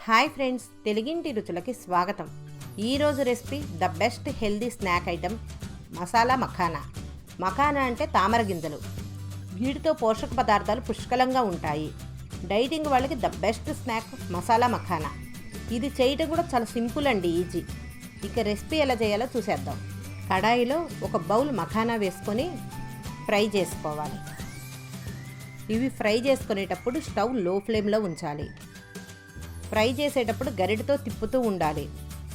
Hi friends, తెలుగింటి రుచులకి స్వాగతం. ఈరోజు recipe the best healthy snack item masala makhana. Makhana అంటే తామర గింజలు. వీటితో పోషక పదార్థాలు పుష్కలంగా ఉంటాయి. డైటింగ్ వాళ్ళకి the best snack masala makhana. ఇది చేయటం కూడా చాలా సింపుల్ అండి, ఈజీ. ఇక రెసిపీ ఎలా చేయాలో చూసేద్దాం. కడాయిలో ఒక బౌల్ మఖానా వేసుకొని ఫ్రై చేసుకోవాలి. ఇవి ఫ్రై చేసుకునేటప్పుడు స్టవ్ లో ఫ్లేమ్లో ఉంచాలి. ఫ్రై చేసేటప్పుడు గరిటతో తిప్పుతూ ఉండాలి.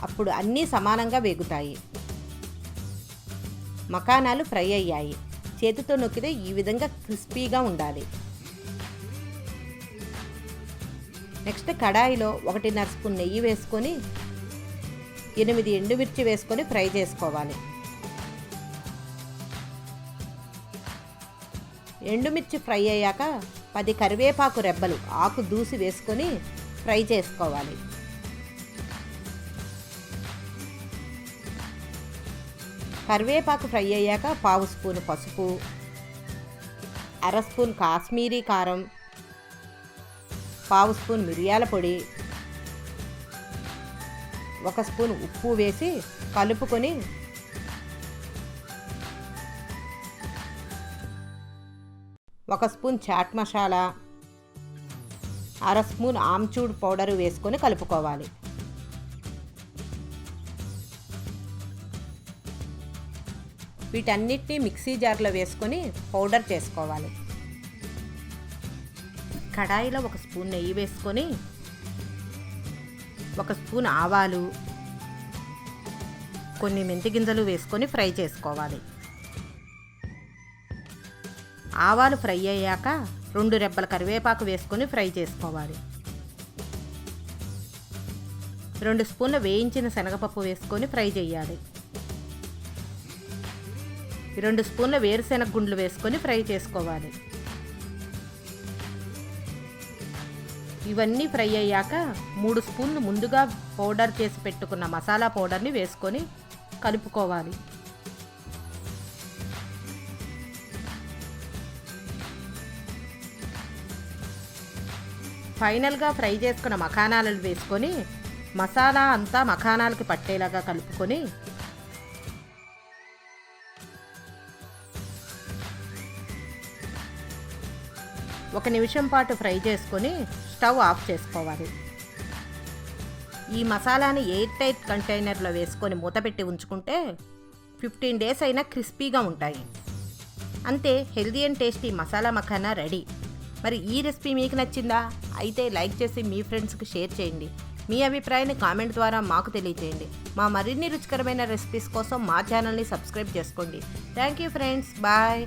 అప్పుడు అన్నీ సమానంగా వేగుతాయి. మఖానాలు ఫ్రై అయ్యాయి. చేతితో నొక్కితే ఈ విధంగా క్రిస్పీగా ఉండాలి. నెక్స్ట్ కడాయిలో 1.5 స్పూన్ నెయ్యి వేసుకొని 8 ఎండుమిర్చి వేసుకొని ఫ్రై చేసుకోవాలి. ఎండుమిర్చి ఫ్రై అయ్యాక 10 కరివేపాకు రెబ్బలు ఆకు దూసి వేసుకొని ఫ్రై చేసుకోవాలి. కరివేపాకు ఫ్రై అయ్యాక 1/2 స్పూన్ పసుపు, 1/2 స్పూన్ కాశ్మీరీ కారం, 1/2 స్పూన్ మిరియాల పొడి, 1 స్పూన్ ఉప్పు వేసి కలుపుకొని 1 spoon chaat masala, 1/2 spoon amchur powder వేసుకొని కలుపుకోవాలి. వీటన్నిటిని మిక్సీ జార్లో వేసుకొని పౌడర్ చేసుకోవాలి. కడాయిలో 1 స్పూన్ నెయ్యి వేసుకొని 1 స్పూన్ ఆవాలు, కొన్ని మెంతి గింజలు వేసుకొని ఫ్రై చేసుకోవాలి. ఆవాలు ఫ్రై అయ్యాక 2 రెబ్బల కరివేపాకు వేసుకొని ఫ్రై చేసుకోవాలి. 2 స్పూన్ల వేయించిన శనగపప్పు వేసుకొని ఫ్రై చేయాలి. 2 స్పూన్ల వేరుశెనగ గుండ్లు వేసుకొని ఫ్రై చేసుకోవాలి. ఇవన్నీ ఫ్రై అయ్యాక 3 స్పూన్లు ముందుగా పౌడర్ చేసి పెట్టుకున్న మసాలా పౌడర్ని వేసుకొని కలుపుకోవాలి. ఫైనల్గా ఫ్రై చేసుకున్న మఖానాలను వేసుకొని మసాలా అంతా మఖానాలకి పట్టేలాగా కలుపుకొని ఒక నిమిషం పాటు ఫ్రై చేసుకొని స్టవ్ ఆఫ్ చేసుకోవాలి. ఈ మసాలాని ఎయిర్ టైట్ కంటైనర్లో వేసుకొని మూతపెట్టి ఉంచుకుంటే 15 డేస్ అయినా క్రిస్పీగా ఉంటాయి. అంతే, healthy and tasty masala makhana ready. మరి ఈ రెసిపీ మీకు నచ్చిందా? అయితే లైక్ చేసి మీ ఫ్రెండ్స్కి షేర్ చేయండి. మీ అభిప్రాయాన్ని కామెంట్ ద్వారా మాకు తెలియజేయండి. మా మరిన్ని రుచికరమైన రెసిపీస్ కోసం మా ఛానల్ని సబ్స్క్రైబ్ చేసుకోండి. Thank you friends, bye.